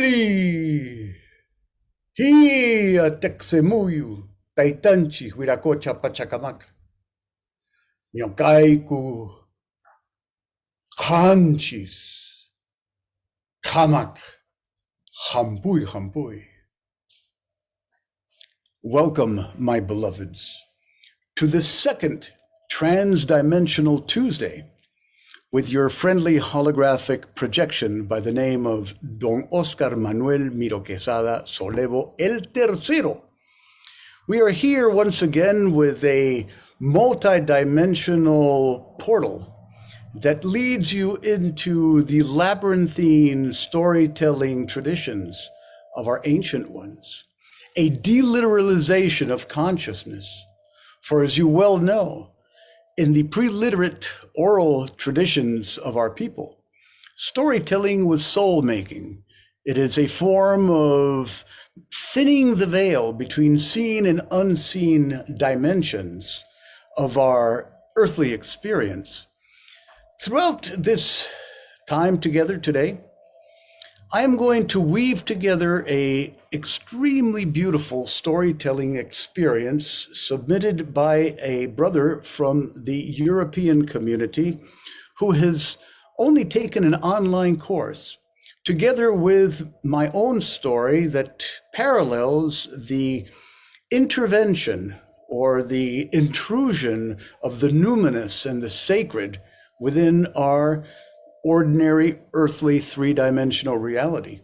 Ili, Hia Texemuyu, Taitanchi, Huiracocha Pachacamac, Nyokaiku, Hanchis, Kamak, Hampui Hampui. Welcome, my beloveds, to the second Transdimensional Tuesday with your friendly holographic projection by the name of Don Oscar Manuel Miro-Quesada Solevo el Tercero. We are here once again with a multi-dimensional portal that leads you into the labyrinthine storytelling traditions of our ancient ones, a deliteralization of consciousness. For as you well know, in the pre-literate oral traditions of our people, storytelling was soul-making. It is a form of thinning the veil between seen and unseen dimensions of our earthly experience. Throughout this time together today, I am going to weave together an extremely beautiful storytelling experience submitted by a brother from the European community who has only taken an online course, together with my own story that parallels the intervention or the intrusion of the numinous and the sacred within our ordinary earthly three-dimensional reality.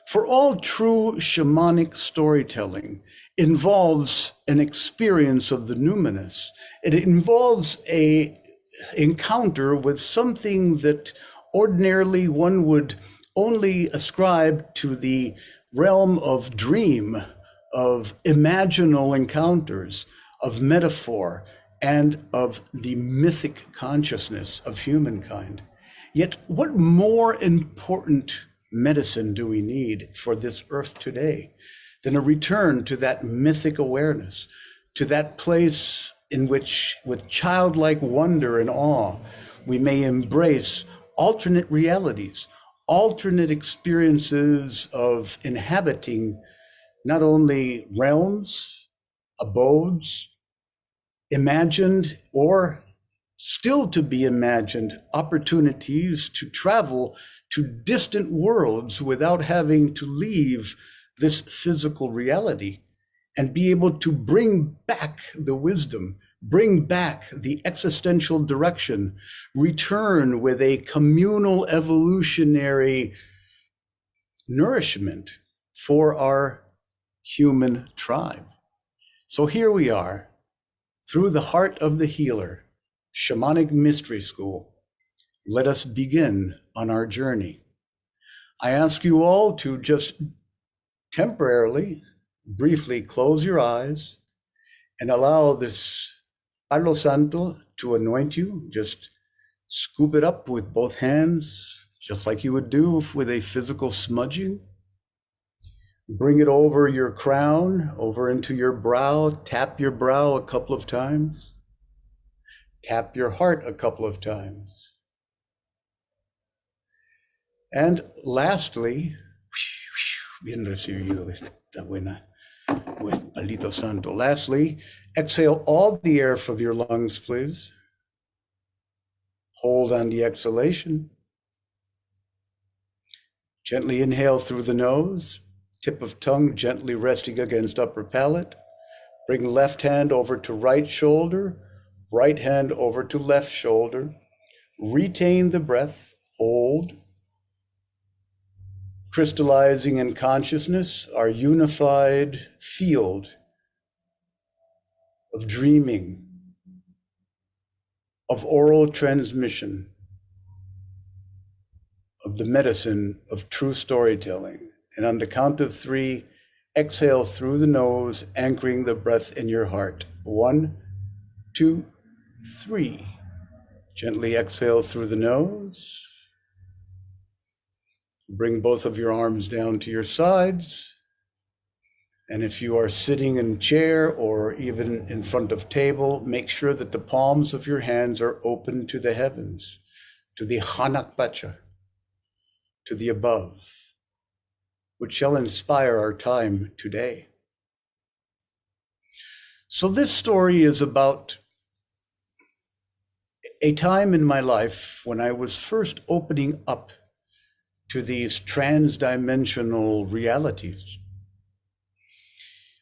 For all true shamanic storytelling involves an experience of the numinous. It involves an encounter with something that ordinarily one would only ascribe to the realm of dream, of imaginal encounters, of metaphor, and of the mythic consciousness of humankind. Yet what more important medicine do we need for this earth today than a return to that mythic awareness, to that place in which, with childlike wonder and awe, we may embrace alternate realities, alternate experiences of inhabiting not only realms, abodes, imagined or still to be imagined opportunities to travel to distant worlds without having to leave this physical reality, and be able to bring back the wisdom, bring back the existential direction, return with a communal evolutionary nourishment for our human tribe. So here we are, through the heart of the healer, Shamanic Mystery School. Let us begin on our journey. I ask you all to just temporarily, briefly close your eyes and allow this Palo Santo to anoint you. Just scoop it up with both hands, just like you would do with a physical smudging. Bring it over your crown, over into your brow. Tap your brow a couple of times. Tap your heart a couple of times. And lastly, bien recibido esta buena with Palito Santo. Lastly, exhale all the air from your lungs, please. Hold on the exhalation. Gently inhale through the nose, tip of tongue gently resting against upper palate. Bring left hand over to right shoulder, right hand over to left shoulder. Retain the breath, hold. Crystallizing in consciousness, our unified field of dreaming, of oral transmission, of the medicine of true storytelling. And on the count of 3, exhale through the nose, anchoring the breath in your heart. 1, 2, 3. Gently exhale through the nose. Bring both of your arms down to your sides. And if you are sitting in a chair or even in front of table, make sure that the palms of your hands are open to the heavens, to the Hanak Pacha, to the above. which shall inspire our time today. So this story is about a time in my life when I was first opening up to these transdimensional realities.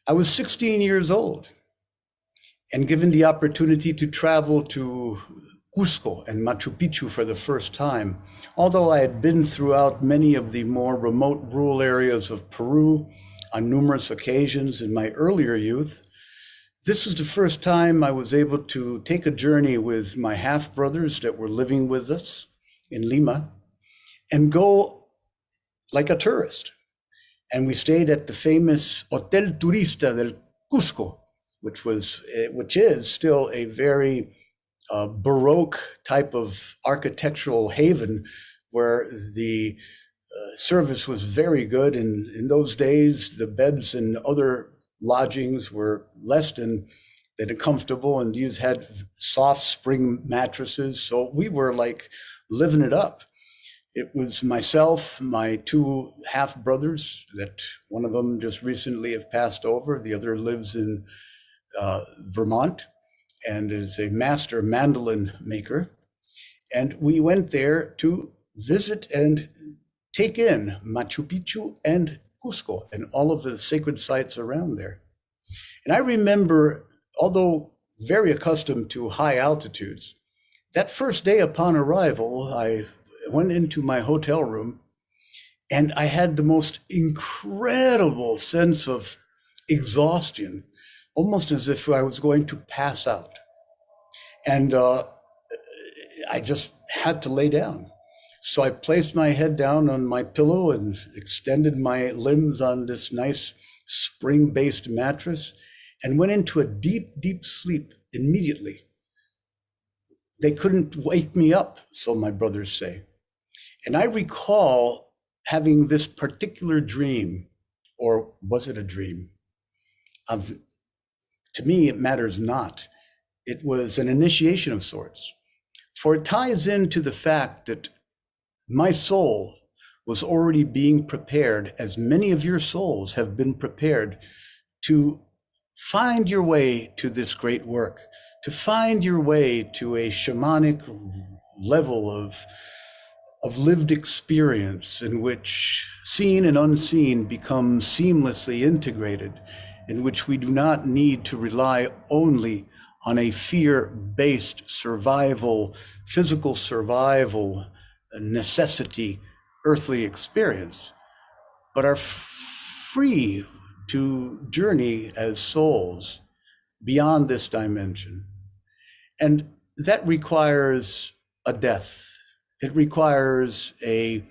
I was 16 years old and given the opportunity to travel to Cusco and Machu Picchu for the first time. Although I had been throughout many of the more remote rural areas of Peru on numerous occasions in my earlier youth, this was the first time I was able to take a journey with my half-brothers that were living with us in Lima and go like a tourist. And we stayed at the famous Hotel Turista del Cusco, which is still a very Baroque type of architectural haven where the service was very good. And in those days, the beds and other lodgings were less than comfortable, and these had soft spring mattresses. So we were like living it up. It was myself, my two half brothers, that one of them just recently have passed over. The other lives in Vermont and is a master mandolin maker. And we went there to visit and take in Machu Picchu and Cusco and all of the sacred sites around there. And I remember, although very accustomed to high altitudes, that first day upon arrival, I went into my hotel room and I had the most incredible sense of exhaustion, almost as if I was going to pass out. And I just had to lay down. So I placed my head down on my pillow and extended my limbs on this nice spring-based mattress and went into a deep, deep sleep immediately. They couldn't wake me up, so my brothers say. And I recall having this particular dream, or was it a dream? To me, it matters not. It was an initiation of sorts, for it ties into the fact that my soul was already being prepared, as many of your souls have been prepared, to find your way to this great work, to find your way to a shamanic level of lived experience in which seen and unseen become seamlessly integrated, in which we do not need to rely only on a fear-based survival, physical survival, necessity, earthly experience, but are free to journey as souls beyond this dimension. And that requires a death. It requires a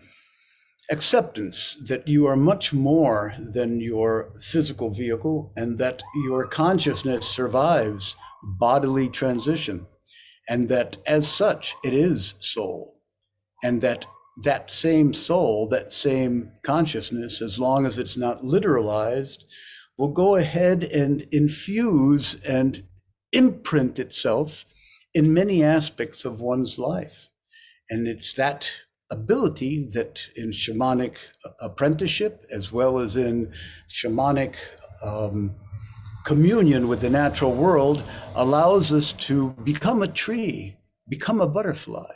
acceptance that you are much more than your physical vehicle and that your consciousness survives bodily transition, and that as such it is soul, and that that same soul, that same consciousness, as long as it's not literalized, will go ahead and infuse and imprint itself in many aspects of one's life. And it's that ability that in shamanic apprenticeship, as well as in shamanic communion with the natural world, allows us to become a tree, become a butterfly,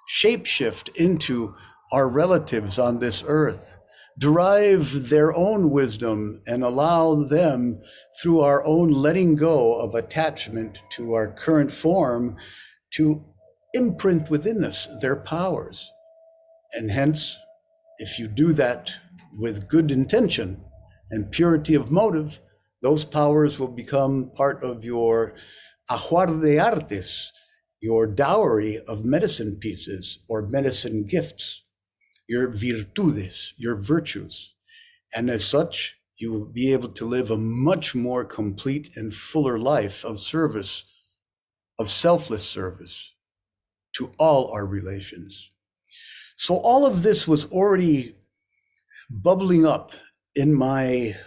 shapeshift into our relatives on this earth, derive their own wisdom and allow them, through our own letting go of attachment to our current form, to imprint within us their powers. And hence, if you do that with good intention and purity of motive, those powers will become part of your ajuar de artes, your dowry of medicine pieces or medicine gifts, your virtudes, your virtues. And as such, you will be able to live a much more complete and fuller life of service, of selfless service to all our relations. So all of this was already bubbling up in my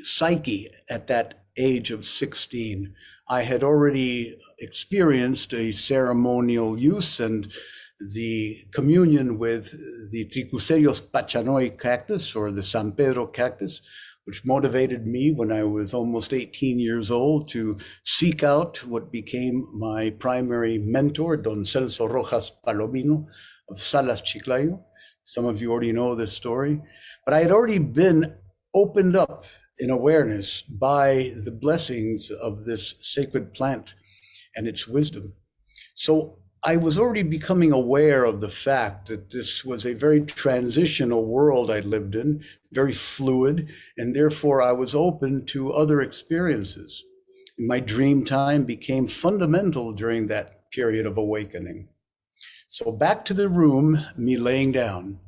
psyche at that age of 16. I had already experienced a ceremonial use and the communion with the Trichucerios pachanoi cactus, or the San Pedro cactus, which motivated me when I was almost 18 years old to seek out what became my primary mentor, Don Celso Rojas Palomino of Salas Chiclayo. Some of you already know this story, but I had already been opened up in awareness by the blessings of this sacred plant and its wisdom. So I was already becoming aware of the fact that this was a very transitional world I lived in, very fluid, and therefore I was open to other experiences. My dream time became fundamental during that period of awakening. So back to the room, me laying down.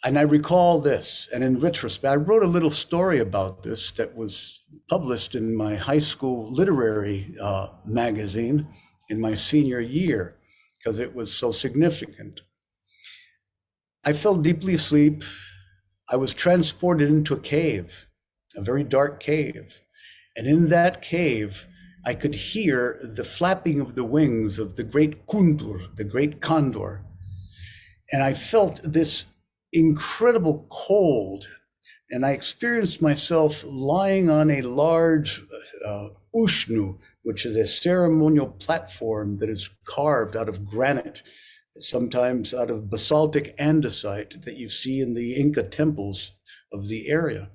And I recall this, and in retrospect, I wrote a little story about this that was published in my high school literary magazine in my senior year, because it was so significant. I fell deeply asleep. I was transported into a cave, a very dark cave. And in that cave, I could hear the flapping of the wings of the great kuntur, the great condor. And I felt this incredible cold. And I experienced myself lying on a large ushnu, which is a ceremonial platform that is carved out of granite, sometimes out of basaltic andesite that you see in the Inca temples of the area.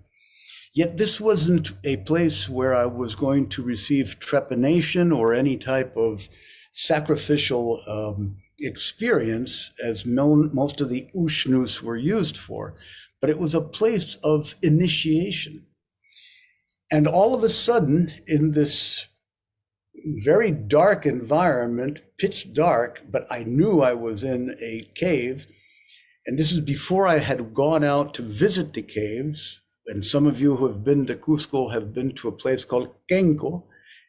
Yet this wasn't a place where I was going to receive trepanation or any type of sacrificial experience as most of the ushnus were used for, but it was a place of initiation. And all of a sudden, in this very dark environment, pitch dark, but I knew I was in a cave. And this is before I had gone out to visit the caves. And some of you who have been to Cusco have been to a place called Kenco,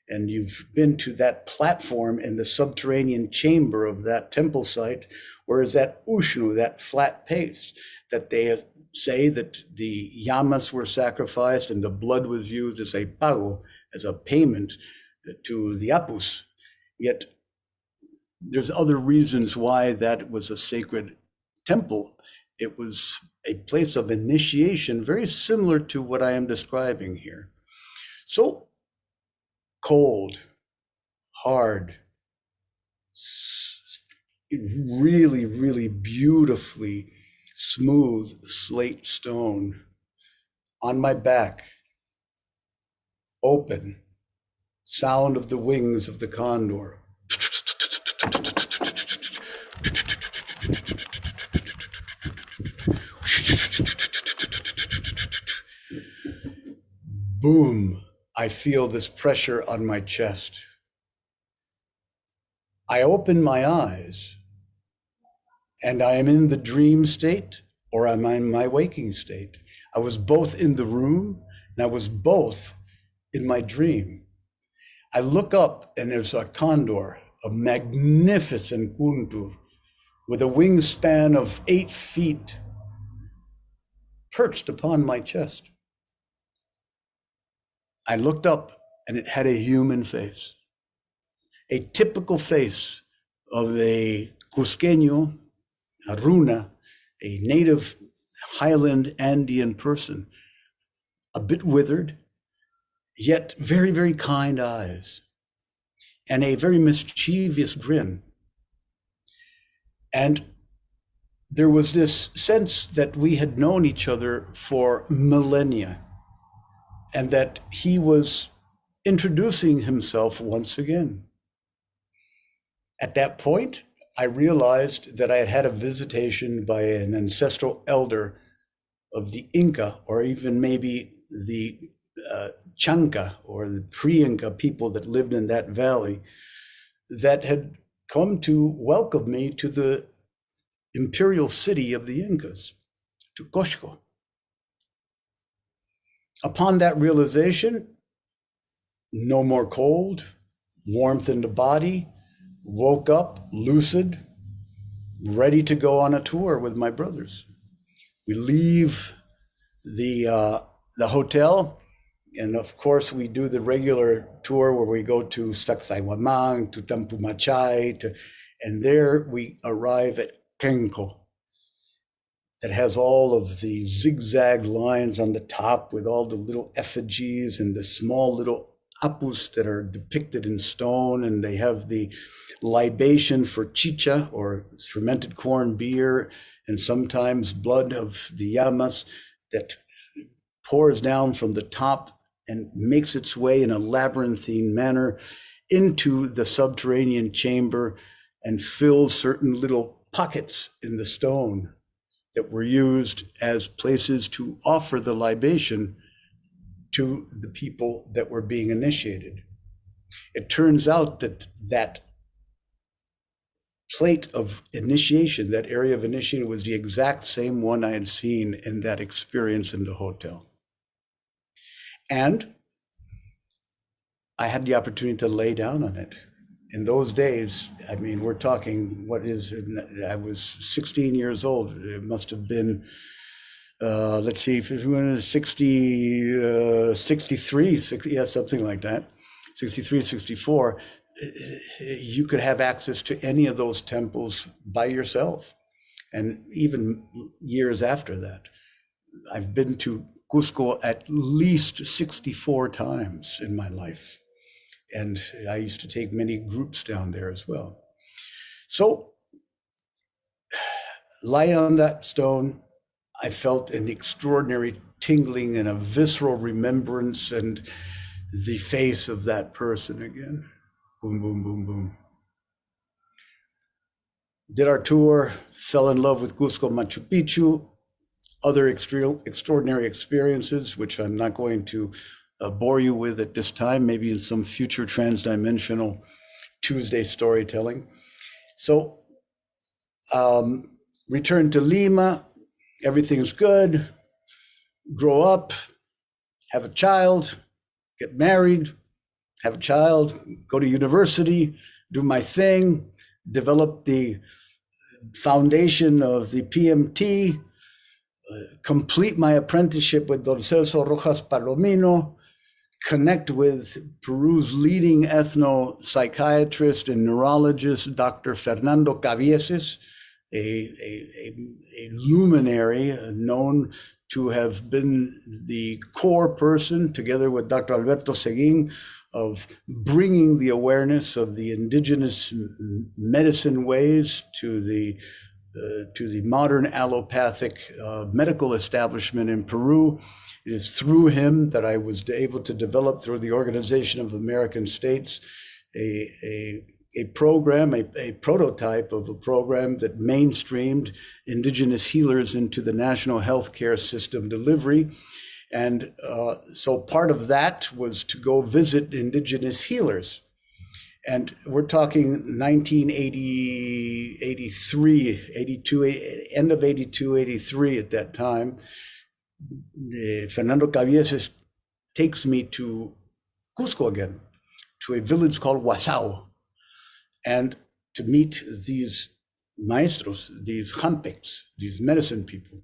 and you've been to that platform in the subterranean chamber of that temple site, where is that ushnu, that flat paste, that they say that the llamas were sacrificed and the blood was used as a pago, as a payment to the apus. Yet there's other reasons why that was a sacred temple. It was a place of initiation, very similar to what I am describing here. So cold, hard, really, really beautifully smooth slate stone on my back, open, sound of the wings of the condor. Boom, I feel this pressure on my chest. I open my eyes and I am in the dream state or I'm in my waking state. I was both in the room and I was both in my dream. I look up and there's a condor, a magnificent kuntur with a wingspan of 8 feet perched upon my chest. I looked up and it had a human face, a typical face of a Cusqueño, a runa, a native highland Andean person, a bit withered, yet very, very kind eyes, and a very mischievous grin. And there was this sense that we had known each other for millennia, and that he was introducing himself once again. At that point, I realized that I had had a visitation by an ancestral elder of the Inca, or even maybe the Chanca, or the pre-Inca people that lived in that valley, that had come to welcome me to the imperial city of the Incas, to Cusco. Upon that realization, no more cold, warmth in the body, woke up lucid, ready to go on a tour with my brothers. We leave the hotel, and of course we do the regular tour where we go to Sacsayhuamán, to Tampumachay, And there we arrive at Kenko, that has all of the zigzag lines on the top with all the little effigies and the small little apus that are depicted in stone. And they have the libation for chicha, or fermented corn beer, and sometimes blood of the llamas that pours down from the top and makes its way in a labyrinthine manner into the subterranean chamber and fills certain little pockets in the stone that were used as places to offer the libation to the people that were being initiated. It turns out that that plate of initiation, that area of initiation, was the exact same one I had seen in that experience in the hotel. And I had the opportunity to lay down on it. In those days, I mean, we're talking, I was 16 years old. It must have been, let's see, 63, yeah, something like that, 63, 64. You could have access to any of those temples by yourself. And even years after that, I've been to Cusco at least 64 times in my life. And I used to take many groups down there as well. So, lying on that stone, I felt an extraordinary tingling and a visceral remembrance, and the face of that person again. Boom, boom, boom, boom. Did our tour, fell in love with Cusco, Machu Picchu, other extraordinary experiences, which I'm not going to bore you with at this time, maybe in some future Transdimensional Tuesday storytelling. So, return to Lima, everything's good, grow up, have a child, get married, have a child, go to university, do my thing, develop the foundation of the PMT, complete my apprenticeship with Don Celso Rojas Palomino, connect with Peru's leading ethno-psychiatrist and neurologist, Dr. Fernando Cabieses, a luminary known to have been the core person, together with Dr. Alberto Seguin, of bringing the awareness of the indigenous medicine ways to the modern allopathic medical establishment in Peru. It is through him that I was able to develop, through the Organization of American States, a program, a prototype of a program that mainstreamed indigenous healers into the national healthcare system delivery. And so part of that was to go visit indigenous healers. And we're talking 1980, 83, 82, end of 82, 83 at that time. Fernando Cabieses takes me to Cusco again, to a village called Wasao, and to meet these maestros, these jampecs, these medicine people.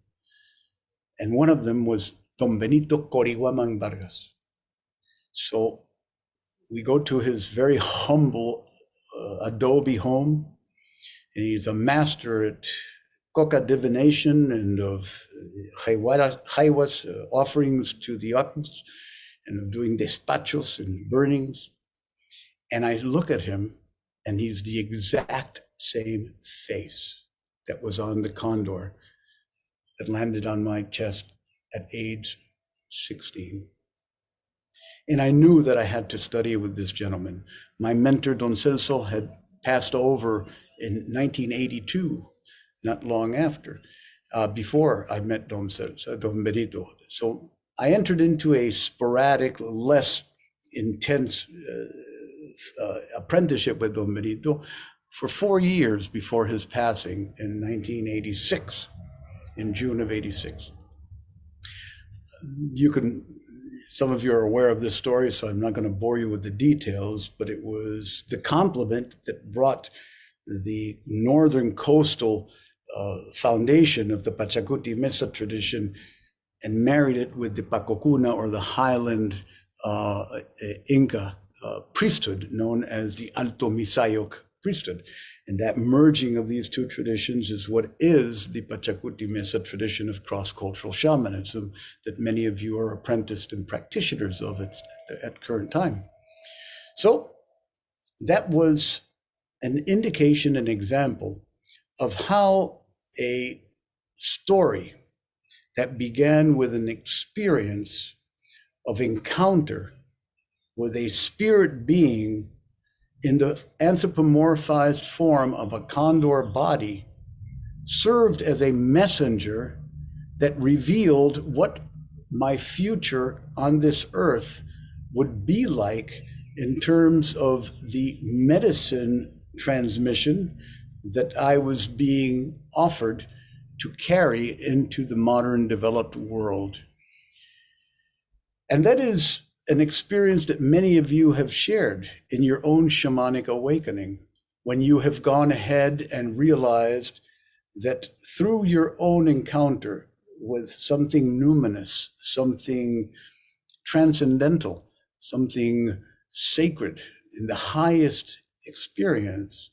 And one of them was Don Benito Coriguaman Vargas. So we go to his very humble adobe home, and he's a master at coca divination and of jaiwas offerings to the opus, and of doing despachos and burnings. And I look at him, and he's the exact same face that was on the condor that landed on my chest at age 16. And I knew that I had to study with this gentleman. My mentor, Don Celso, had passed over in 1982, not long after, before I met Don Celso, Don Benito. So I entered into a sporadic, less intense apprenticeship with Don Benito for 4 years before his passing in 1986, in June of 86. Some of you are aware of this story, so I'm not going to bore you with the details, but it was the complement that brought the northern coastal foundation of the Pachacuti Mesa tradition and married it with the Pacocuna, or the highland Inca priesthood, known as the Alto Misayoc priesthood. And that merging of these two traditions is what is the Pachacuti Mesa tradition of cross-cultural shamanism that many of you are apprenticed and practitioners of at current time. So that was an indication, an example of how a story that began with an experience of encounter with a spirit being in the anthropomorphized form of a condor body served as a messenger that revealed what my future on this earth would be like in terms of the medicine transmission that I was being offered to carry into the modern developed world. And that is an experience that many of you have shared in your own shamanic awakening, when you have gone ahead and realized that through your own encounter with something numinous, something transcendental, something sacred in the highest experience,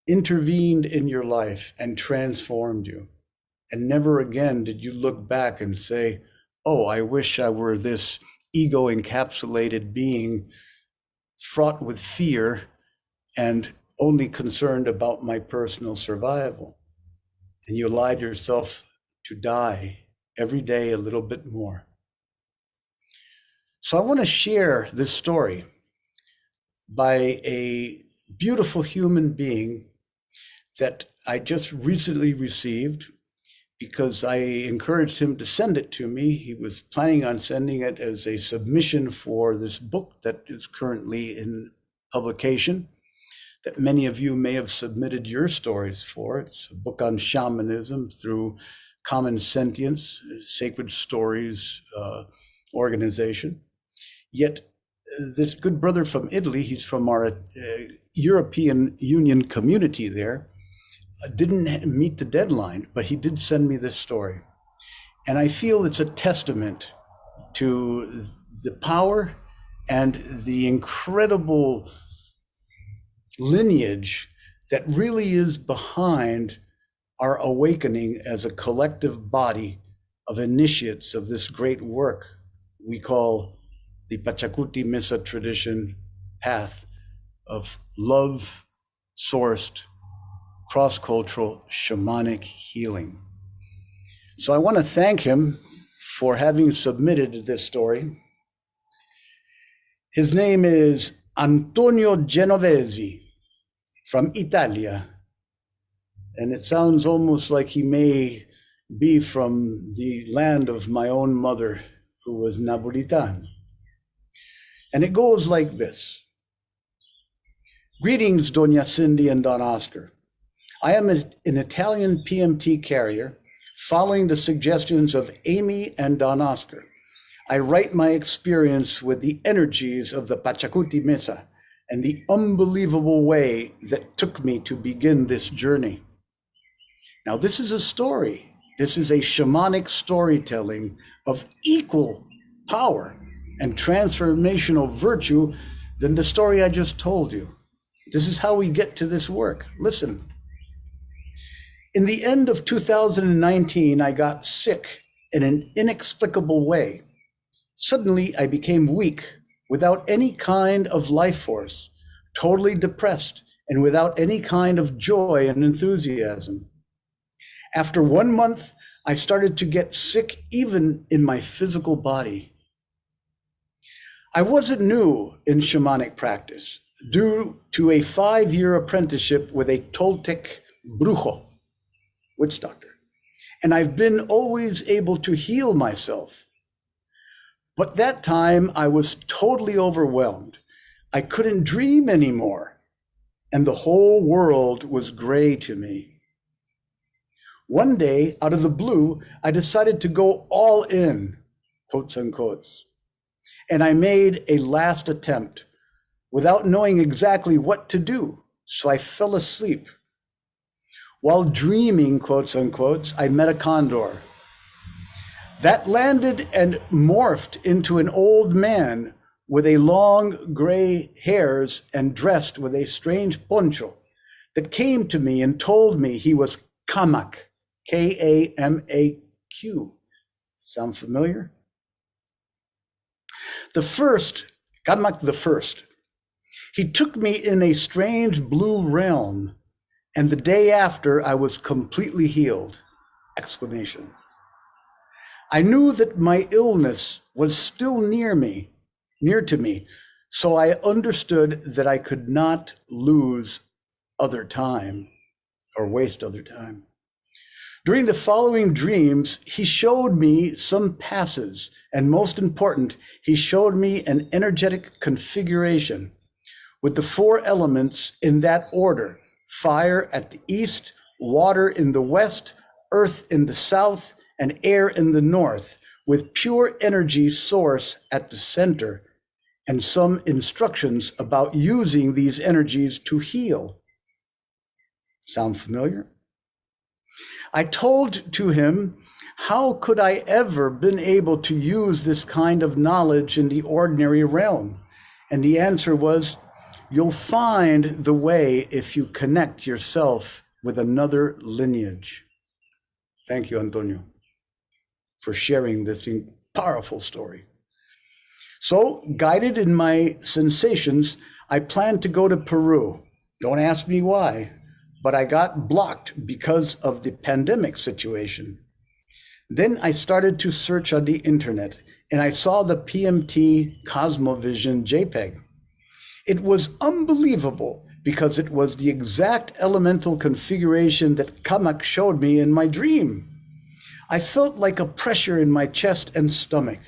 intervened in your life and transformed you. And never again did you look back and say, oh, I wish I were this ego encapsulated being fraught with fear and only concerned about my personal survival. And you allowed yourself to die every day a little bit more. So I want to share this story by a beautiful human being that I just recently received, because I encouraged him to send it to me. He was planning on sending it as a submission for this book that is currently in publication, that many of you may have submitted your stories for. It's a book on shamanism through Common Sentience, Sacred Stories organization. Yet this good brother from Italy, he's from our European Union community there, didn't meet the deadline, but he did send me this story. And I feel it's a testament to the power and the incredible lineage that really is behind our awakening as a collective body of initiates of this great work we call the Pachacuti Mesa tradition path of love-sourced cross-cultural shamanic healing. So I want to thank him for having submitted this story. His name is Antonio Genovesi from Italia. And it sounds almost like he may be from the land of my own mother, who was Napolitan. And it goes like this. Greetings, Doña Cindy and Don Oscar. I am an Italian PMT carrier following the suggestions of Amy and Don Oscar. I write my experience with the energies of the Pachacuti Mesa and the unbelievable way that took me to begin this journey. Now, this is a story. This is a shamanic storytelling of equal power and transformational virtue than the story I just told you. This is how we get to this work. Listen. In the end of 2019, I got sick in an inexplicable way. Suddenly, I became weak, without any kind of life force, totally depressed, and without any kind of joy and enthusiasm. After 1 month, I started to get sick even in my physical body. I wasn't new in shamanic practice due to a 5-year apprenticeship with a Toltec brujo, witch doctor, and I've been always able to heal myself. But that time I was totally overwhelmed. I couldn't dream anymore, and the whole world was gray to me. One day, out of the blue, I decided to go all in, quotes unquote, and I made a last attempt without knowing exactly what to do, so I fell asleep. While dreaming, quotes unquote, I met a condor. That landed and morphed into an old man with a long gray hairs and dressed with a strange poncho that came to me and told me he was Kamak, K-A-M-A-Q. Sound familiar? The first, Kamak the first, he took me in a strange blue realm, and the day after I was completely healed! Exclamation. I knew that my illness was still near to me, so I understood that I could not lose other time or waste other time. During the following dreams, he showed me some passes, and most important, he showed me an energetic configuration with the 4 elements in that order: fire at the east, water in the west, earth in the south, and air in the north, with pure energy source at the center, and some instructions about using these energies to heal. Sound familiar? I told to him, how could I ever been able to use this kind of knowledge in the ordinary realm? And the answer was, you'll find the way if you connect yourself with another lineage. Thank you, Antonio, for sharing this powerful story. So, guided in my sensations, I planned to go to Peru. Don't ask me why, but I got blocked because of the pandemic situation. Then I started to search on the internet, and I saw the PMT Cosmovision JPEG. It was unbelievable because it was the exact elemental configuration that Kamak showed me in my dream. I felt like a pressure in my chest and stomach.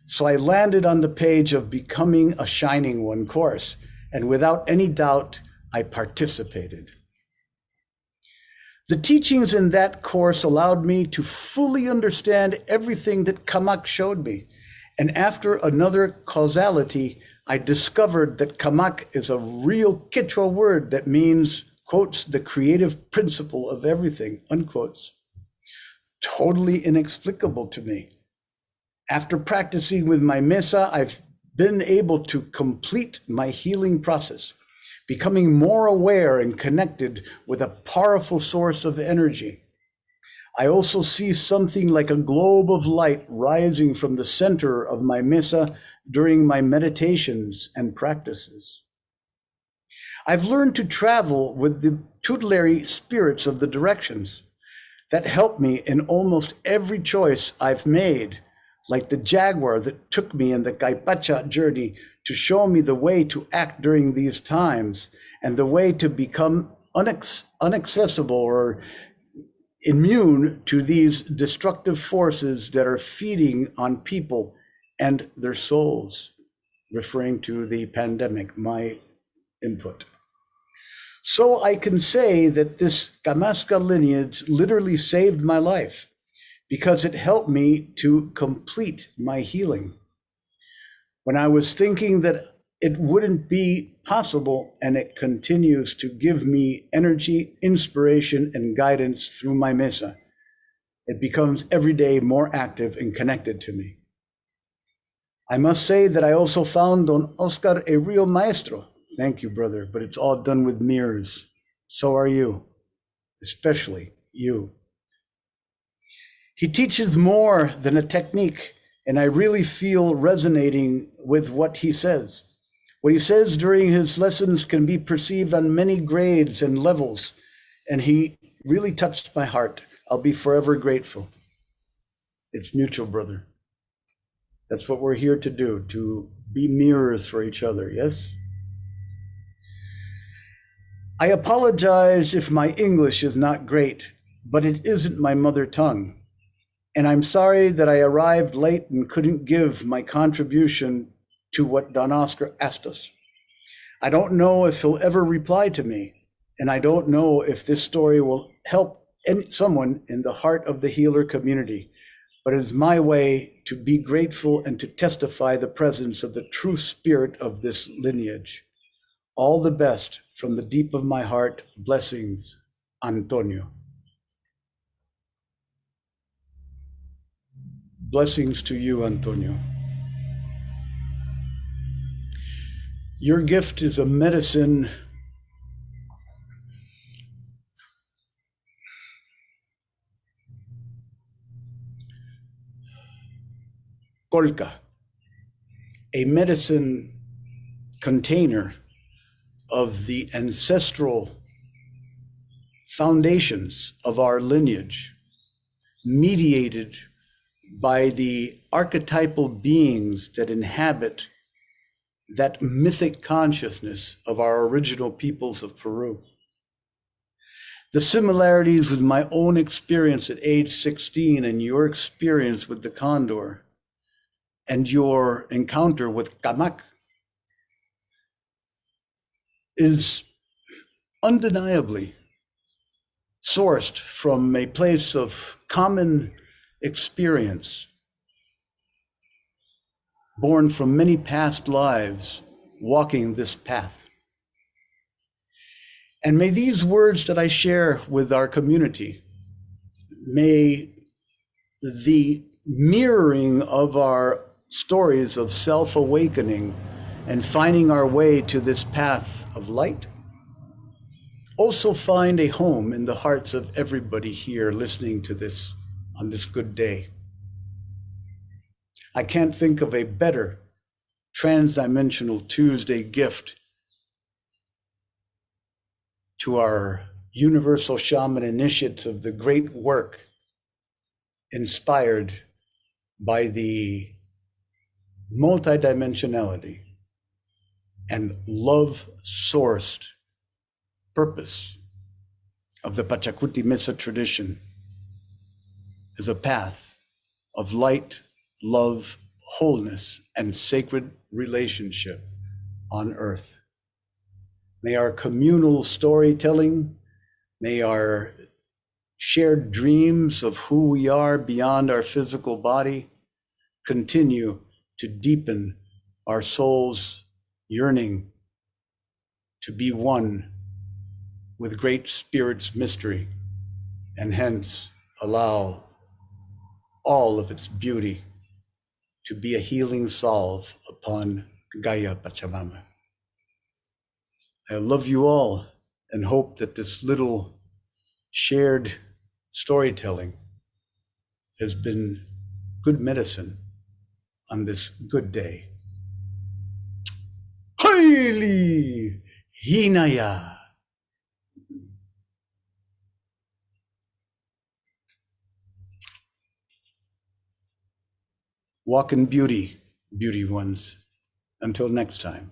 So I landed on the page of Becoming a Shining One course, and without any doubt, I participated. The teachings in that course allowed me to fully understand everything that Kamak showed me. And after another causality, I discovered that Kamak is a real Quechua word that means, quotes, the creative principle of everything, unquotes. Totally inexplicable to me. After practicing with my mesa, I've been able to complete my healing process, becoming more aware and connected with a powerful source of energy. I also see something like a globe of light rising from the center of my mesa during my meditations and practices. I've learned to travel with the tutelary spirits of the directions that help me in almost every choice I've made, like the jaguar that took me in the Caipacha journey to show me the way to act during these times and the way to become inaccessible or immune to these destructive forces that are feeding on people and their souls, referring to the pandemic, my input. So I can say that this Kamaska lineage literally saved my life, because it helped me to complete my healing. When I was thinking that it wouldn't be possible, and it continues to give me energy, inspiration, and guidance through my mesa, it becomes every day more active and connected to me. I must say that I also found Don Oscar a real maestro. Thank you, brother, but it's all done with mirrors. So are you, especially you. He teaches more than a technique, and I really feel resonating with what he says. What he says during his lessons can be perceived on many grades and levels, and he really touched my heart. I'll be forever grateful. It's mutual, brother. That's what we're here to do, to be mirrors for each other, yes? I apologize if my English is not great, but it isn't my mother tongue. And I'm sorry that I arrived late and couldn't give my contribution to what Don Oscar asked us. I don't know if he'll ever reply to me, and I don't know if this story will help someone in the heart of the healer community, but it is my way to be grateful and to testify the presence of the true spirit of this lineage. All the best from the deep of my heart. Blessings, Antonio. Blessings to you, Antonio. Your gift is a medicine kolka, a medicine container of the ancestral foundations of our lineage, mediated by the archetypal beings that inhabit that mythic consciousness of our original peoples of Peru. The similarities with my own experience at age 16 and your experience with the condor and your encounter with Kamak is undeniably sourced from a place of common experience, born from many past lives walking this path. And may these words that I share with our community, may the mirroring of our stories of self-awakening and finding our way to this path of light also find a home in the hearts of everybody here listening to this on this good day. I can't think of a better Transdimensional Tuesday gift to our universal shaman initiates of the great work inspired by the multidimensionality and love-sourced purpose of the Pachacuti Missa tradition as a path of light, love, wholeness, and sacred relationship on earth. May our communal storytelling, may our shared dreams of who we are beyond our physical body continue to deepen our soul's yearning to be one with Great Spirit's mystery, and hence allow all of its beauty to be a healing salve upon Gaia Pachamama. I love you all and hope that this little shared storytelling has been good medicine on this good day. Haile Hinaya. Walk in beauty, beauty ones. Until next time.